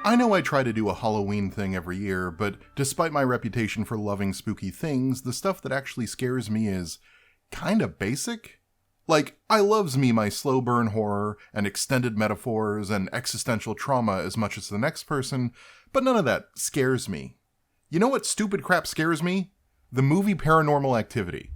I know I try to do a Halloween thing every year, but despite my reputation for loving spooky things, the stuff that actually scares me is kinda basic. Like, I loves me my slow burn horror and extended metaphors and existential trauma as much as the next person, but none of that scares me. You know what stupid crap scares me? The movie Paranormal Activity.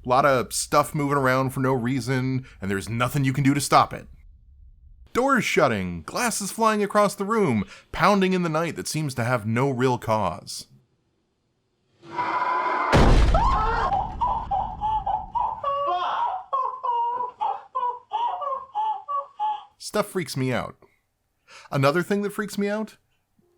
A lot of stuff moving around for no reason, and there's nothing you can do to stop it. Doors shutting, glasses flying across the room, pounding in the night that seems to have no real cause. Stuff freaks me out. Another thing that freaks me out?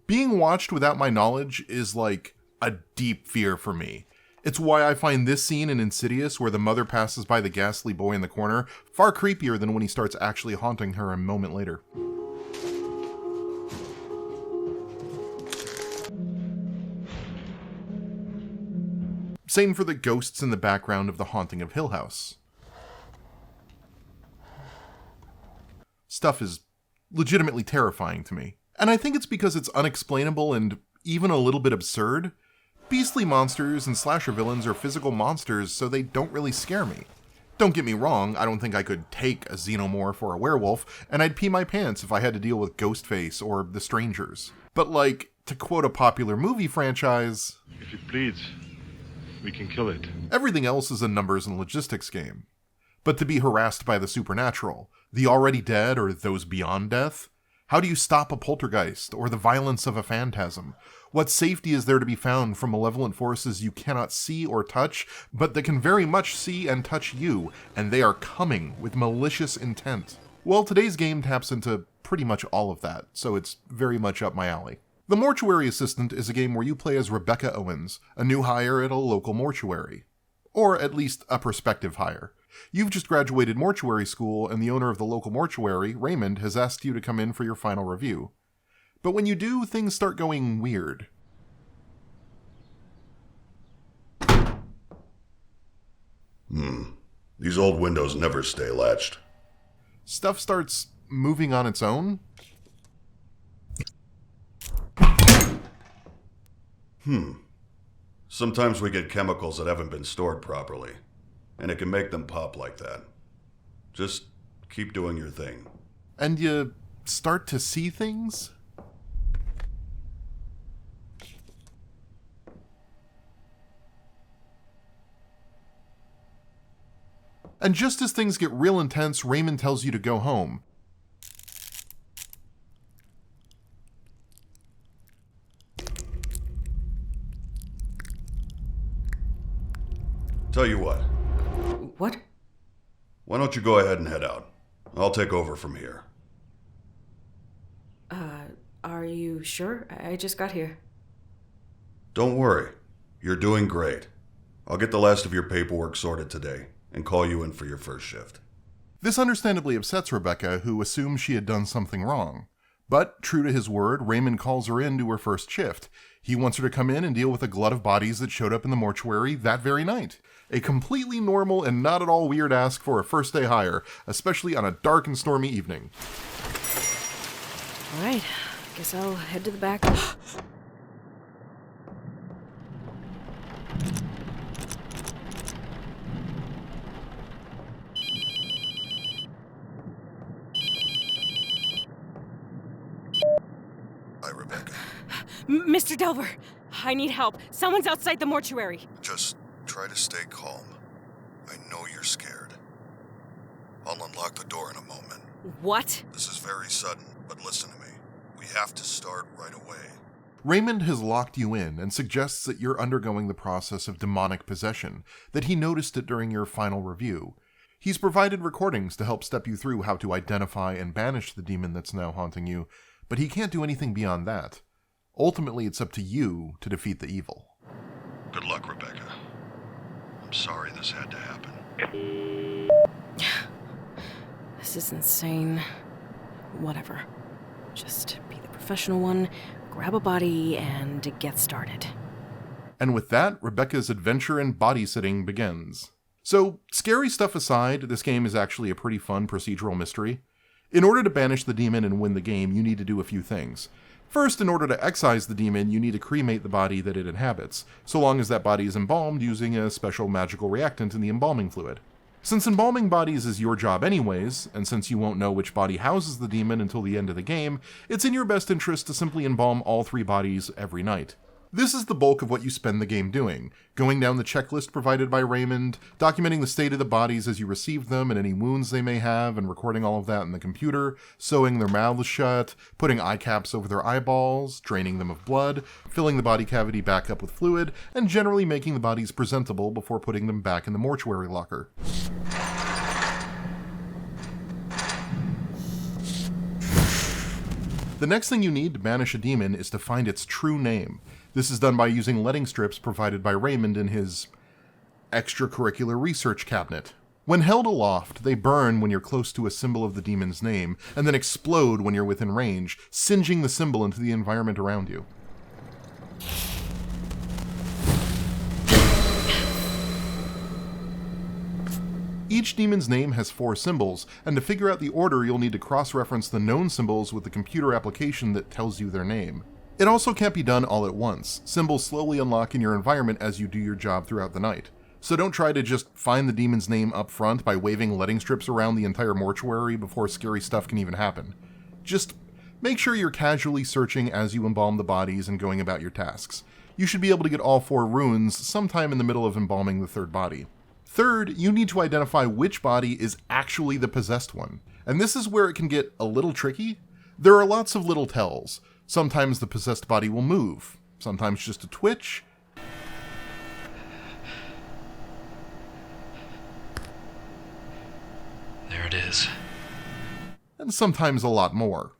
Being watched without my knowledge is like a deep fear for me. It's why I find this scene in Insidious, where the mother passes by the ghastly boy in the corner, far creepier than when he starts actually haunting her a moment later. Same for the ghosts in the background of The Haunting of Hill House. Stuff is legitimately terrifying to me. And I think it's because it's unexplainable and even a little bit absurd. Beastly monsters and slasher villains are physical monsters, so they don't really scare me. Don't get me wrong, I don't think I could take a xenomorph or a werewolf, and I'd pee my pants if I had to deal with Ghostface or The Strangers. But like, to quote a popular movie franchise, if it bleeds, we can kill it. Everything else is a numbers and logistics game. But to be harassed by the supernatural, the already dead or those beyond death? How do you stop a poltergeist or the violence of a phantasm? What safety is there to be found from malevolent forces you cannot see or touch, but that can very much see and touch you, and they are coming with malicious intent? Well, today's game taps into pretty much all of that, so it's very much up my alley. The Mortuary Assistant is a game where you play as Rebecca Owens, a new hire at a local mortuary. Or at least a prospective hire. You've just graduated mortuary school, and the owner of the local mortuary, Raymond, has asked you to come in for your final review. But when you do, things start going weird. These old windows never stay latched. Stuff starts moving on its own. Sometimes we get chemicals that haven't been stored properly, and it can make them pop like that. Just keep doing your thing. And you start to see things? And just as things get real intense, Raymond tells you to go home. Tell you what. What? Why don't you go ahead and head out? I'll take over from here. Are you sure? I just got here. Don't worry. You're doing great. I'll get the last of your paperwork sorted today and call you in for your first shift. This understandably upsets Rebecca, who assumes she had done something wrong. But, true to his word, Raymond calls her in to her first shift. He wants her to come in and deal with a glut of bodies that showed up in the mortuary that very night. A completely normal and not at all weird ask for a first day hire, especially on a dark and stormy evening. Alright, guess I'll head to the back. Hi, Rebecca. Mr. Delver, I need help. Someone's outside the mortuary. Just try to stay calm. I know you're scared. I'll unlock the door in a moment. What? This is very sudden, but listen to me. We have to start right away. Raymond has locked you in and suggests that you're undergoing the process of demonic possession, that he noticed it during your final review. He's provided recordings to help step you through how to identify and banish the demon that's now haunting you, but he can't do anything beyond that. Ultimately, it's up to you to defeat the evil. Good luck, Rebecca. I'm sorry this had to happen. This is insane. Whatever. Just be the professional one, grab a body, and get started. And with that, Rebecca's adventure in body sitting begins. So, scary stuff aside, this game is actually a pretty fun procedural mystery. In order to banish the demon and win the game, you need to do a few things. First, in order to excise the demon, you need to cremate the body that it inhabits, so long as that body is embalmed using a special magical reactant in the embalming fluid. Since embalming bodies is your job anyways, and since you won't know which body houses the demon until the end of the game, it's in your best interest to simply embalm all 3 bodies every night. This is the bulk of what you spend the game doing, going down the checklist provided by Raymond, documenting the state of the bodies as you receive them and any wounds they may have, and recording all of that in the computer, sewing their mouths shut, putting eye caps over their eyeballs, draining them of blood, filling the body cavity back up with fluid, and generally making the bodies presentable before putting them back in the mortuary locker. The next thing you need to banish a demon is to find its true name. This is done by using letting strips provided by Raymond in his extracurricular research cabinet. When held aloft, they burn when you're close to a symbol of the demon's name, and then explode when you're within range, singeing the symbol into the environment around you. Each demon's name has 4 symbols, and to figure out the order, you'll need to cross-reference the known symbols with the computer application that tells you their name. It also can't be done all at once. Symbols slowly unlock in your environment as you do your job throughout the night. So don't try to just find the demon's name up front by waving letting strips around the entire mortuary before scary stuff can even happen. Just make sure you're casually searching as you embalm the bodies and going about your tasks. You should be able to get all 4 runes sometime in the middle of embalming the 3rd body. Third, you need to identify which body is actually the possessed one. And this is where it can get a little tricky. There are lots of little tells. Sometimes the possessed body will move, sometimes just a twitch. There it is. And sometimes a lot more.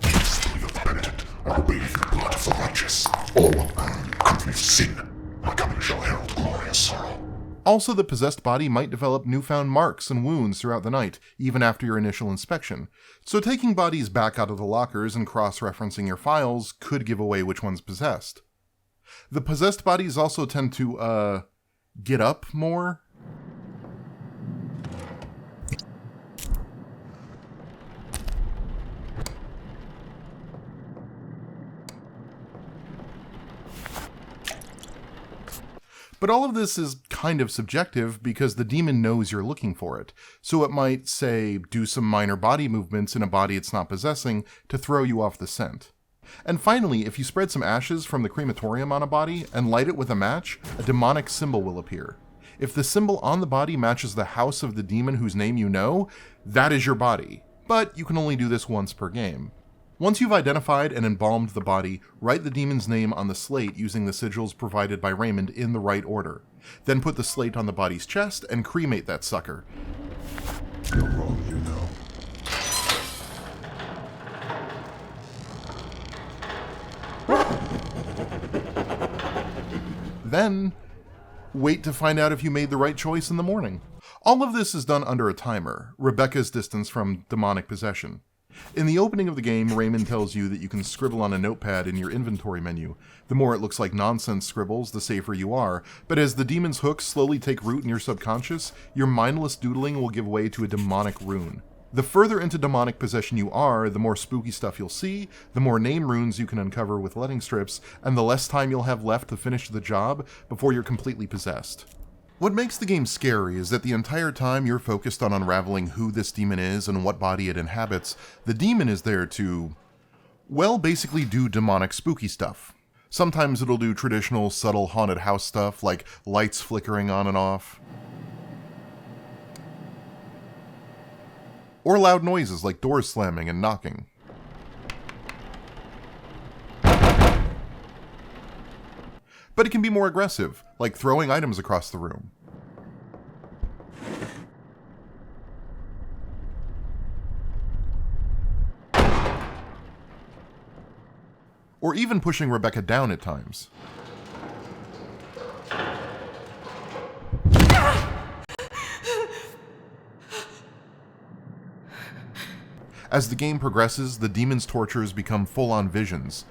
You have penitent, I will bathe the blood of the righteous. All will burn complete sin. My coming shall herald glorious sorrow. Also, the possessed body might develop newfound marks and wounds throughout the night, even after your initial inspection. So taking bodies back out of the lockers and cross-referencing your files could give away which one's possessed. The possessed bodies also tend to, get up more. But all of this is kind of subjective because the demon knows you're looking for it, so it might, say, do some minor body movements in a body it's not possessing to throw you off the scent. And finally, if you spread some ashes from the crematorium on a body and light it with a match, a demonic symbol will appear. If the symbol on the body matches the house of the demon whose name you know, that is your body. But you can only do this once per game. Once you've identified and embalmed the body, write the demon's name on the slate using the sigils provided by Raymond in the right order. Then put the slate on the body's chest and cremate that sucker. You're wrong, you know. Then, wait to find out if you made the right choice in the morning. All of this is done under a timer, Rebecca's distance from demonic possession. In the opening of the game, Raymond tells you that you can scribble on a notepad in your inventory menu. The more it looks like nonsense scribbles, the safer you are, but as the demon's hooks slowly take root in your subconscious, your mindless doodling will give way to a demonic rune. The further into demonic possession you are, the more spooky stuff you'll see, the more name runes you can uncover with letting strips, and the less time you'll have left to finish the job before you're completely possessed. What makes the game scary is that the entire time you're focused on unraveling who this demon is and what body it inhabits, the demon is there to, well, basically do demonic spooky stuff. Sometimes it'll do traditional subtle haunted house stuff like lights flickering on and off, or loud noises like doors slamming and knocking. But it can be more aggressive, like throwing items across the room. Or even pushing Rebecca down at times. As the game progresses, the demon's tortures become full-on visions.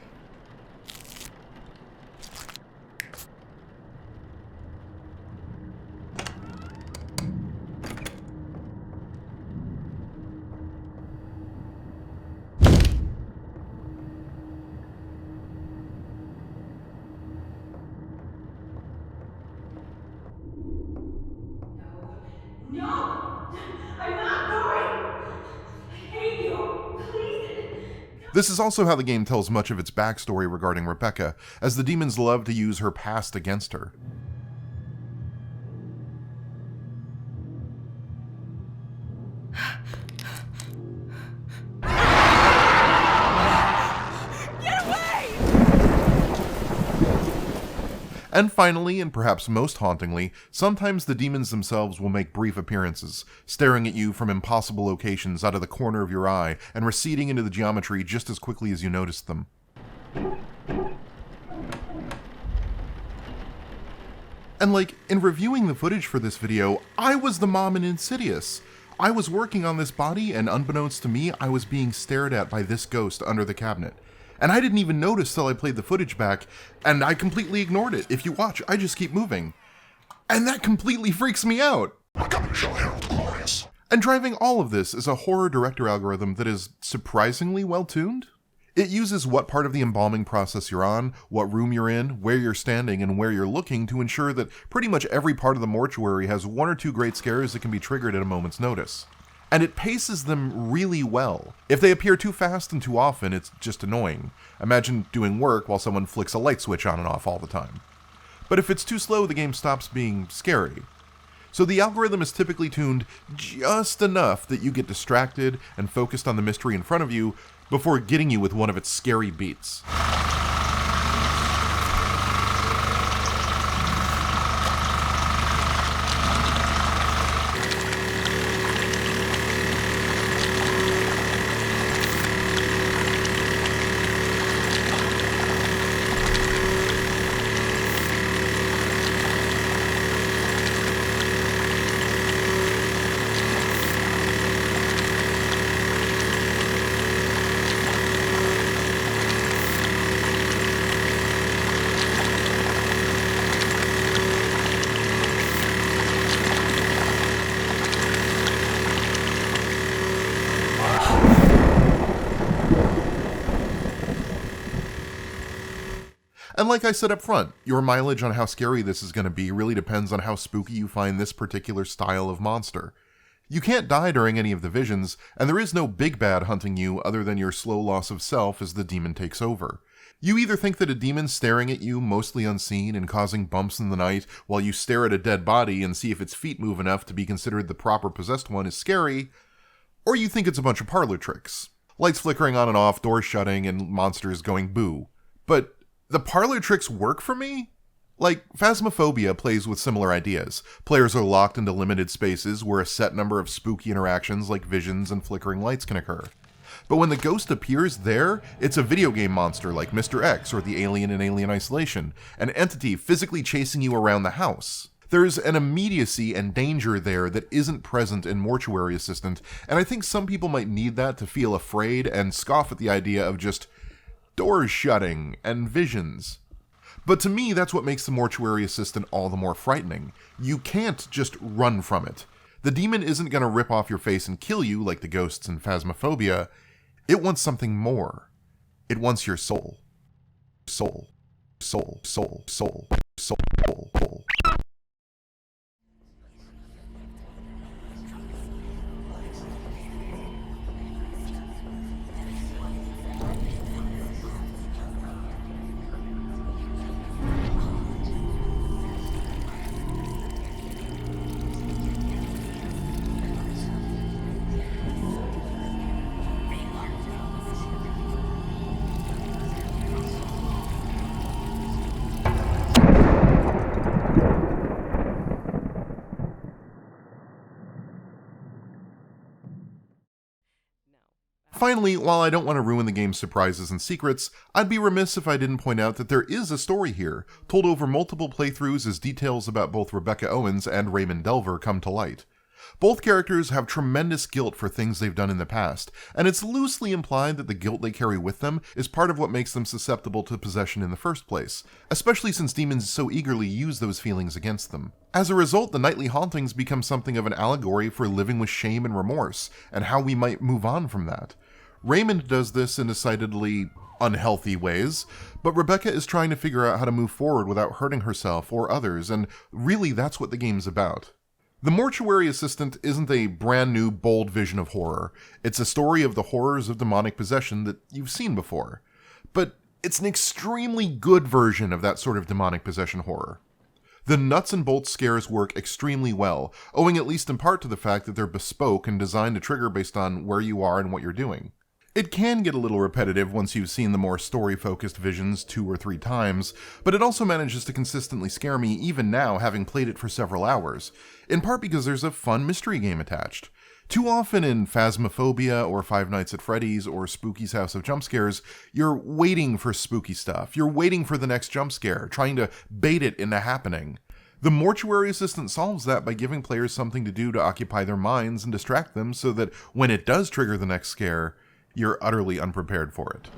This is also how the game tells much of its backstory regarding Rebecca, as the demons love to use her past against her. And finally, and perhaps most hauntingly, sometimes the demons themselves will make brief appearances, staring at you from impossible locations out of the corner of your eye and receding into the geometry just as quickly as you noticed them. And in reviewing the footage for this video, I was the mom in Insidious. I was working on this body, and unbeknownst to me, I was being stared at by this ghost under the cabinet. And I didn't even notice till I played the footage back, and I completely ignored it. If you watch, I just keep moving. And that completely freaks me out. My coming shall herald glorious. And driving all of this is a horror director algorithm that is surprisingly well tuned. It uses what part of the embalming process you're on, what room you're in, where you're standing, and where you're looking to ensure that pretty much every part of the mortuary has one or two great scares that can be triggered at a moment's notice. And it paces them really well. If they appear too fast and too often, it's just annoying. Imagine doing work while someone flicks a light switch on and off all the time. But if it's too slow, the game stops being scary. So the algorithm is typically tuned just enough that you get distracted and focused on the mystery in front of you before getting you with one of its scary beats. And like I said up front, your mileage on how scary this is going to be really depends on how spooky you find this particular style of monster. You can't die during any of the visions, and there is no big bad hunting you other than your slow loss of self as the demon takes over. You either think that a demon's staring at you mostly unseen and causing bumps in the night while you stare at a dead body and see if its feet move enough to be considered the proper possessed one is scary, or you think it's a bunch of parlor tricks. Lights flickering on and off, doors shutting, and monsters going boo. But the parlor tricks work for me? Phasmophobia plays with similar ideas. Players are locked into limited spaces where a set number of spooky interactions like visions and flickering lights can occur. But when the ghost appears there, it's a video game monster like Mr. X or the alien in Alien Isolation, an entity physically chasing you around the house. There's an immediacy and danger there that isn't present in Mortuary Assistant, and I think some people might need that to feel afraid and scoff at the idea of just doors shutting and visions. But to me, that's what makes the Mortuary Assistant all the more frightening. You can't just run from it. The demon isn't going to rip off your face and kill you like the ghosts in Phasmophobia. It wants something more. It wants your soul. Soul. Soul. Soul. Soul. Soul. Soul. Finally, while I don't want to ruin the game's surprises and secrets, I'd be remiss if I didn't point out that there is a story here, told over multiple playthroughs as details about both Rebecca Owens and Raymond Delver come to light. Both characters have tremendous guilt for things they've done in the past, and it's loosely implied that the guilt they carry with them is part of what makes them susceptible to possession in the first place, especially since demons so eagerly use those feelings against them. As a result, the nightly hauntings become something of an allegory for living with shame and remorse, and how we might move on from that. Raymond does this in decidedly unhealthy ways, but Rebecca is trying to figure out how to move forward without hurting herself or others, and really that's what the game's about. The Mortuary Assistant isn't a brand new, bold vision of horror. It's a story of the horrors of demonic possession that you've seen before. But it's an extremely good version of that sort of demonic possession horror. The nuts and bolts scares work extremely well, owing at least in part to the fact that they're bespoke and designed to trigger based on where you are and what you're doing. It can get a little repetitive once you've seen the more story-focused visions 2 or 3 times, but it also manages to consistently scare me even now, having played it for several hours, in part because there's a fun mystery game attached. Too often in Phasmophobia or Five Nights at Freddy's or Spooky's House of Jump Scares, you're waiting for spooky stuff. You're waiting for the next jump scare, trying to bait it into happening. The Mortuary Assistant solves that by giving players something to do to occupy their minds and distract them so that when it does trigger the next scare, you're utterly unprepared for it.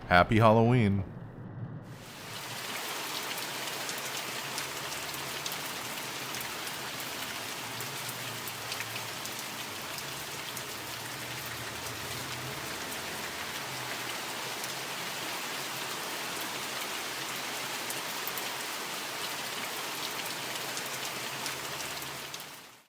Happy Halloween.